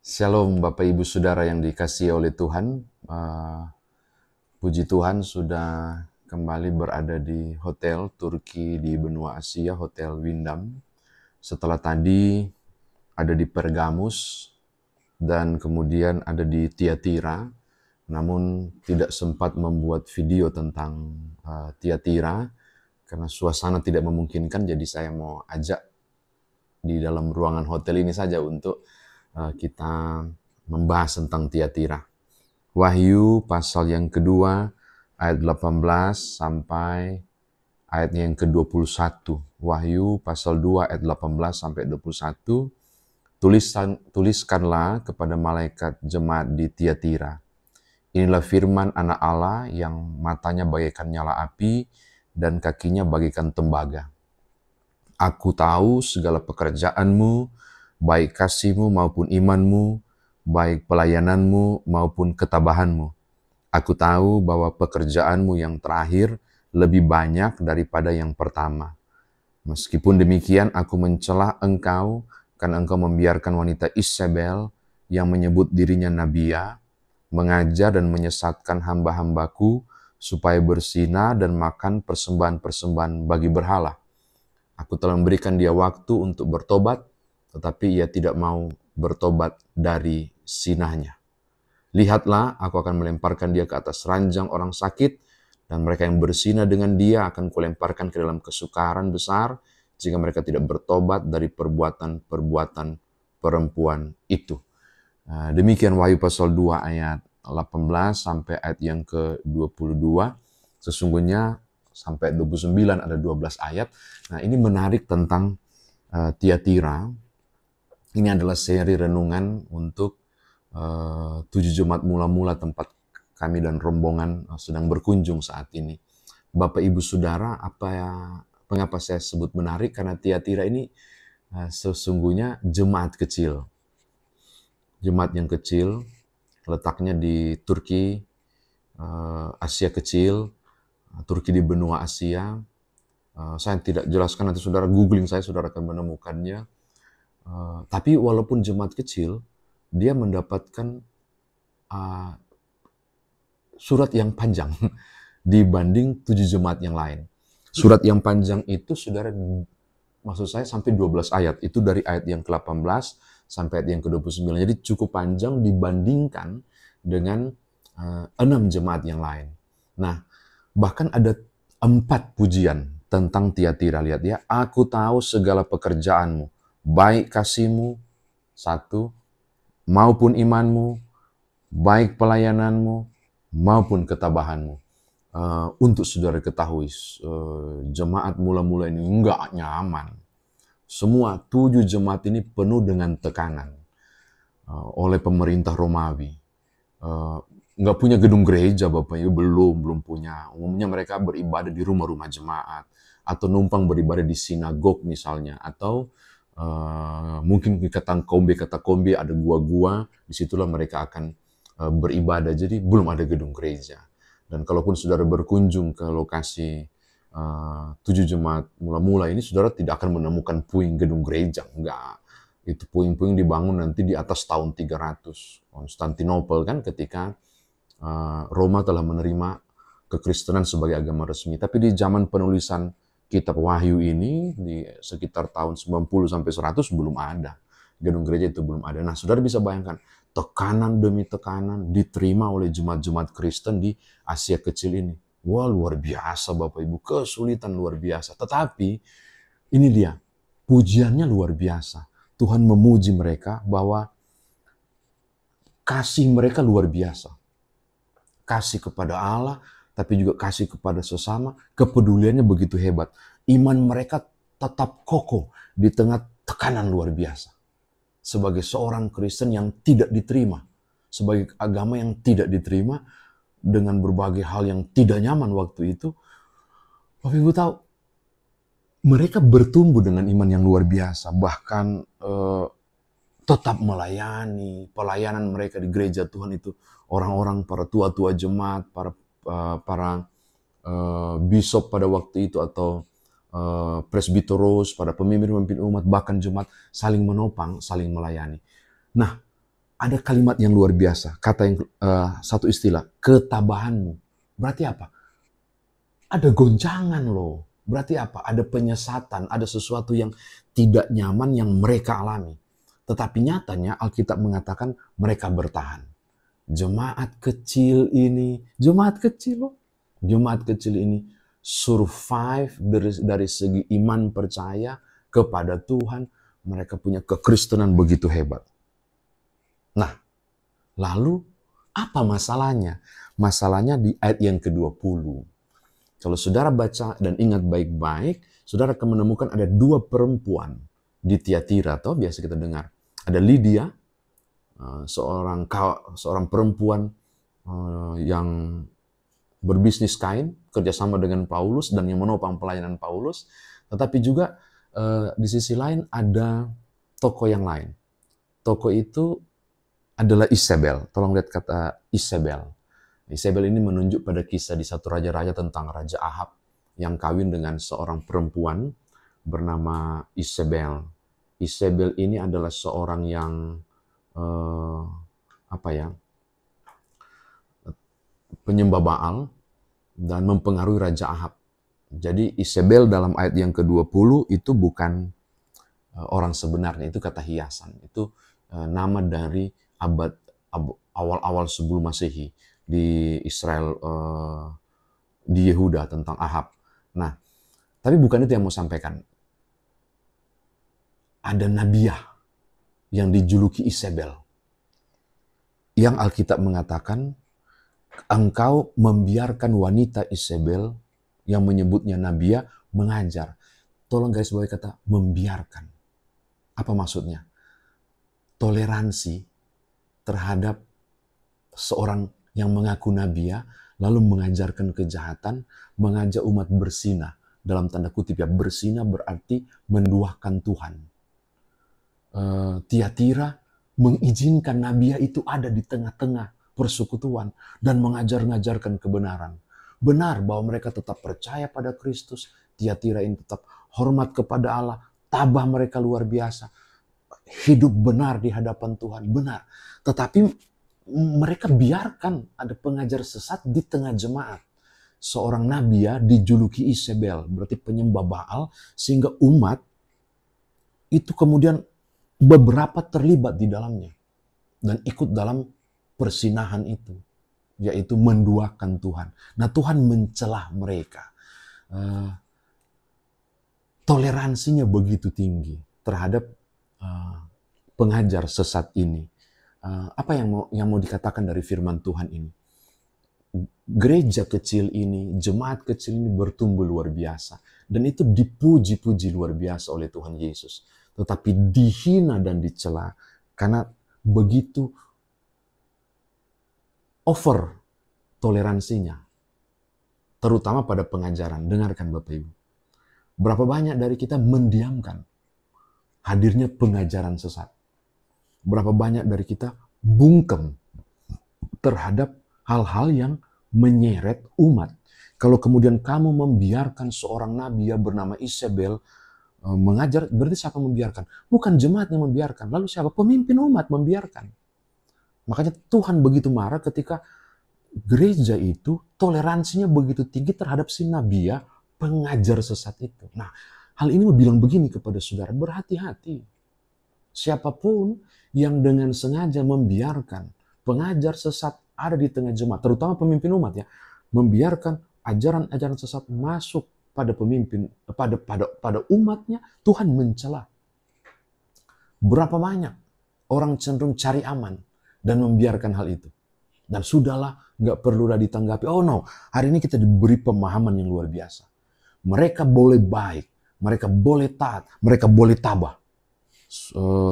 Shalom Bapak Ibu Saudara yang dikasihi oleh Tuhan. Puji Tuhan sudah kembali berada di hotel Turki di benua Asia, Hotel Windham. Setelah tadi ada di Pergamus dan kemudian ada di Tiatira, namun tidak sempat membuat video tentang Tiatira karena suasana tidak memungkinkan, jadi saya mau ajak di dalam ruangan hotel ini saja untuk kita membahas tentang Tiatira. Wahyu pasal yang kedua ayat 18 sampai ayatnya yang ke-21. Wahyu pasal 2 ayat 18 sampai 21. Tuliskanlah kepada malaikat jemaat di Tiatira. Inilah firman anak Allah yang matanya bagaikan nyala api dan kakinya bagaikan tembaga. Aku tahu segala pekerjaanmu, baik kasihmu maupun imanmu, baik pelayananmu maupun ketabahanmu. Aku tahu bahwa pekerjaanmu yang terakhir lebih banyak daripada yang pertama. Meskipun demikian, aku mencela engkau karena engkau membiarkan wanita Isabel yang menyebut dirinya Nabia, mengajar dan menyesatkan hamba-hambaku supaya berzina dan makan persembahan-persembahan bagi berhala. Aku telah memberikan dia waktu untuk bertobat, tetapi ia tidak mau bertobat dari zinahnya. Lihatlah, aku akan melemparkan dia ke atas ranjang orang sakit, dan mereka yang berzina dengan dia akan kulemparkan ke dalam kesukaran besar, jika mereka tidak bertobat dari perbuatan-perbuatan perempuan itu. Demikian Wahyu pasal 2 ayat 18 sampai ayat yang ke-22. Sesungguhnya sampai 29 ada 12 ayat. Nah, ini menarik tentang Tiatira. Ini adalah seri renungan untuk 7 jemaat mula-mula tempat kami dan rombongan sedang berkunjung saat ini. Bapak Ibu Saudara, mengapa saya sebut menarik? Karena Tiatira ini sesungguhnya jemaat kecil. Jemaat yang kecil, letaknya di Turki, Asia kecil, Turki di benua Asia. Saya tidak jelaskan, nanti saudara googling saya, saudara akan menemukannya. Tapi walaupun jemaat kecil, dia mendapatkan surat yang panjang dibanding 7 jemaat yang lain. Surat yang panjang itu, saudara, maksud saya sampai 12 ayat. Itu dari ayat yang ke-18 sampai ayat yang ke-29. Jadi cukup panjang dibandingkan dengan 6 jemaat yang lain. Nah, bahkan ada 4 pujian tentang Tiatira. Lihat ya, aku tahu segala pekerjaanmu, baik kasihmu, 1, maupun imanmu, baik pelayananmu, maupun ketabahanmu. Untuk saudara ketahui, jemaat mula-mula ini enggak nyaman. Semua 7 jemaat ini penuh dengan tekanan oleh pemerintah Romawi. Nggak punya gedung gereja, Bapak Ibu, belum punya. Umumnya mereka beribadah di rumah-rumah jemaat, atau numpang beribadah di sinagog misalnya, atau mungkin di katakombe ada gua-gua, disitulah mereka akan beribadah. Jadi belum ada gedung gereja. Dan kalaupun saudara berkunjung ke lokasi 7 jemaat mula-mula ini, saudara tidak akan menemukan puing gedung gereja, enggak. Itu puing-puing dibangun nanti di atas tahun 300. Konstantinopel kan ketika Roma telah menerima kekristenan sebagai agama resmi. Tapi di zaman penulisan kitab Wahyu ini, di sekitar tahun 90 sampai 100 belum ada. Gedung gereja itu belum ada. Nah, saudara bisa bayangkan, tekanan demi tekanan diterima oleh jemaat-jemaat Kristen di Asia kecil ini. Wah, luar biasa Bapak Ibu, kesulitan luar biasa. Tetapi ini dia, pujiannya luar biasa. Tuhan memuji mereka bahwa kasih mereka luar biasa. Kasih kepada Allah, tapi juga kasih kepada sesama, kepeduliannya begitu hebat. Iman mereka tetap kokoh di tengah tekanan luar biasa. Sebagai seorang Kristen yang tidak diterima, sebagai agama yang tidak diterima, dengan berbagai hal yang tidak nyaman waktu itu, Bapak Ibu tahu, mereka bertumbuh dengan iman yang luar biasa, bahkan tetap melayani. Pelayanan mereka di gereja Tuhan itu, orang-orang, para tua-tua jemaat, para bishop pada waktu itu, atau presbiteros, pada pemimpin-pemimpin umat, bahkan jemaat saling menopang, saling melayani. Nah, ada kalimat yang luar biasa, kata yang satu istilah, ketabahanmu. Berarti apa? Ada goncangan loh. Berarti apa? Ada penyesatan, ada sesuatu yang tidak nyaman yang mereka alami. Tetapi nyatanya Alkitab mengatakan mereka bertahan. Jemaat kecil loh. Jemaat kecil ini survive dari segi iman percaya kepada Tuhan. Mereka punya kekristenan begitu hebat. Nah, lalu apa masalahnya? Masalahnya di ayat yang ke-20. Kalau saudara baca dan ingat baik-baik, saudara akan menemukan ada dua perempuan di Tiatira, atau biasa kita dengar. Ada Lydia, seorang perempuan yang berbisnis kain, kerjasama dengan Paulus dan yang menopang pelayanan Paulus. Tetapi juga di sisi lain ada tokoh yang lain. Tokoh itu adalah Isabel. Tolong lihat kata Isabel. Isabel ini menunjuk pada kisah di satu raja-raja tentang Raja Ahab yang kawin dengan seorang perempuan bernama Isabel. Isabel ini adalah seorang yang penyembah Baal dan mempengaruhi Raja Ahab. Jadi Isabel dalam ayat yang ke-20 itu bukan orang sebenarnya, itu kata hiasan. Itu nama dari abad awal-awal sebelum Masehi di Israel, di Yehuda tentang Ahab. Nah, tapi bukan itu yang mau sampaikan. Ada Nabiah yang dijuluki Isabel. Yang Alkitab mengatakan, engkau membiarkan wanita Isabel yang menyebutnya Nabiah mengajar. Tolong guys bawahi kata membiarkan. Apa maksudnya? Toleransi terhadap seorang yang mengaku nabiya, lalu mengajarkan kejahatan, mengajak umat bersinah. Dalam tanda kutip ya, bersinah berarti menduakan Tuhan. Tiatira mengizinkan nabiya itu ada di tengah-tengah persekutuan dan mengajar-ngajarkan kebenaran. Benar bahwa mereka tetap percaya pada Kristus, Tiatira ini tetap hormat kepada Allah, tabah mereka luar biasa, hidup benar di hadapan Tuhan, benar. Tetapi mereka biarkan ada pengajar sesat di tengah jemaat. Seorang nabiya dijuluki Isabel, berarti penyembah Baal, sehingga umat itu kemudian beberapa terlibat di dalamnya dan ikut dalam persinahan itu, yaitu menduakan Tuhan. Nah, Tuhan mencelah mereka. Toleransinya begitu tinggi terhadap pengajar sesat ini. Apa yang mau dikatakan dari firman Tuhan ini? Gereja kecil ini, jemaat kecil ini bertumbuh luar biasa. Dan itu dipuji-puji luar biasa oleh Tuhan Yesus. Tetapi dihina dan dicela karena begitu over toleransinya. Terutama pada pengajaran. Dengarkan Bapak Ibu. Berapa banyak dari kita mendiamkan hadirnya pengajaran sesat. Berapa banyak dari kita bungkem terhadap hal-hal yang menyeret umat. Kalau kemudian kamu membiarkan seorang nabi yang bernama Isabel mengajar, berarti siapa membiarkan? Bukan jemaat yang membiarkan. Lalu siapa? Pemimpin umat membiarkan. Makanya Tuhan begitu marah ketika gereja itu toleransinya begitu tinggi terhadap si nabiya pengajar sesat itu. Nah, hal ini mau bilang begini kepada saudara, berhati-hati. Siapapun yang dengan sengaja membiarkan pengajar sesat ada di tengah jemaat, terutama pemimpin umat ya, membiarkan ajaran-ajaran sesat masuk pada pemimpin, pada umatnya, Tuhan mencela. Berapa banyak orang cenderung cari aman dan membiarkan hal itu. Dan sudahlah, nggak perlulah ditanggapi. Oh no, hari ini kita diberi pemahaman yang luar biasa. Mereka boleh baik, mereka boleh taat, mereka boleh tabah.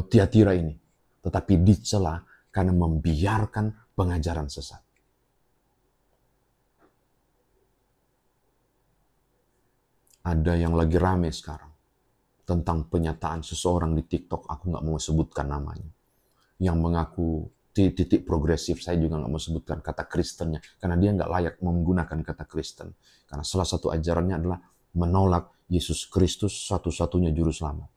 Tiatira ini. Tetapi dicela karena membiarkan pengajaran sesat. Ada yang lagi rame sekarang tentang penyataan seseorang di TikTok, aku nggak mau sebutkan namanya, yang mengaku titik progresif. Saya juga nggak mau sebutkan kata Kristennya, karena dia nggak layak menggunakan kata Kristen. Karena salah satu ajarannya adalah menolak Yesus Kristus satu-satunya juru selamat.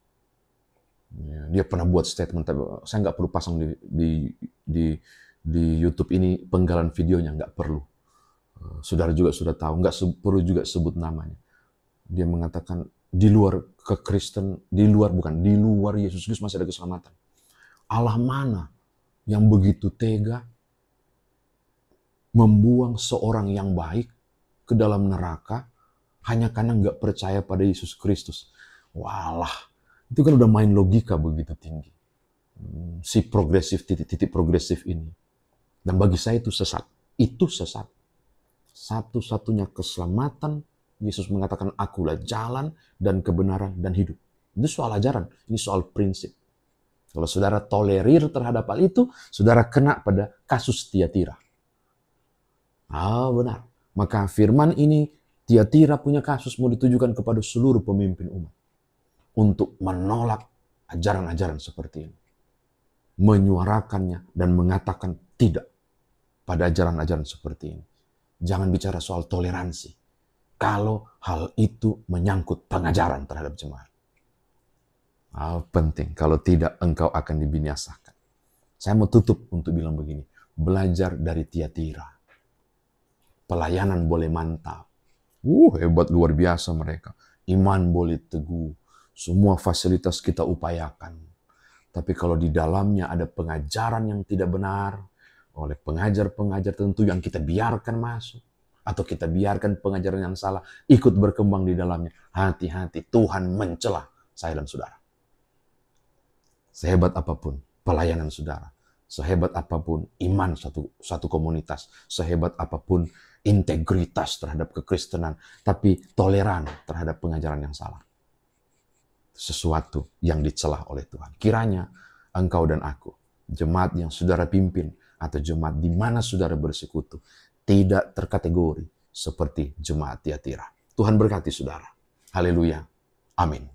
Ya, dia pernah buat statement, tapi saya nggak perlu pasang di YouTube ini penggalan videonya, nggak perlu. Saudara juga sudah tahu, nggak perlu juga sebut namanya. Dia mengatakan di luar kekristen, di luar Yesus Kristus masih ada keselamatan. Allah mana yang begitu tega membuang seorang yang baik ke dalam neraka hanya karena nggak percaya pada Yesus Kristus? Walah, itu kan udah main logika begitu tinggi. Si progresif, titik-titik progresif ini. Dan bagi saya itu sesat. Itu sesat. Satu-satunya keselamatan, Yesus mengatakan, akulah jalan dan kebenaran dan hidup. Itu soal ajaran, ini soal prinsip. Kalau saudara tolerir terhadap hal itu, saudara kena pada kasus Tiatira. Benar. Maka firman ini, Tiatira punya kasus mau ditujukan kepada seluruh pemimpin umat. Untuk menolak ajaran-ajaran seperti ini. Menyuarakannya dan mengatakan tidak pada ajaran-ajaran seperti ini. Jangan bicara soal toleransi kalau hal itu menyangkut pengajaran terhadap jemaat. Penting, kalau tidak engkau akan dibinasakan. Saya mau tutup untuk bilang begini, belajar dari Tiatira. Pelayanan boleh mantap. Hebat luar biasa mereka. Iman boleh teguh. Semua fasilitas kita upayakan. Tapi kalau di dalamnya ada pengajaran yang tidak benar, oleh pengajar-pengajar tertentu yang kita biarkan masuk, atau kita biarkan pengajaran yang salah ikut berkembang di dalamnya, hati-hati, Tuhan mencela saya dan saudara. Sehebat apapun pelayanan saudara, sehebat apapun iman satu komunitas, sehebat apapun integritas terhadap kekristenan, tapi toleran terhadap pengajaran yang salah, sesuatu yang dicela oleh Tuhan. Kiranya engkau dan aku, jemaat yang saudara pimpin, atau jemaat di mana saudara bersekutu, tidak terkategori seperti jemaat Tiatira. Tuhan berkati saudara. Haleluya. Amin.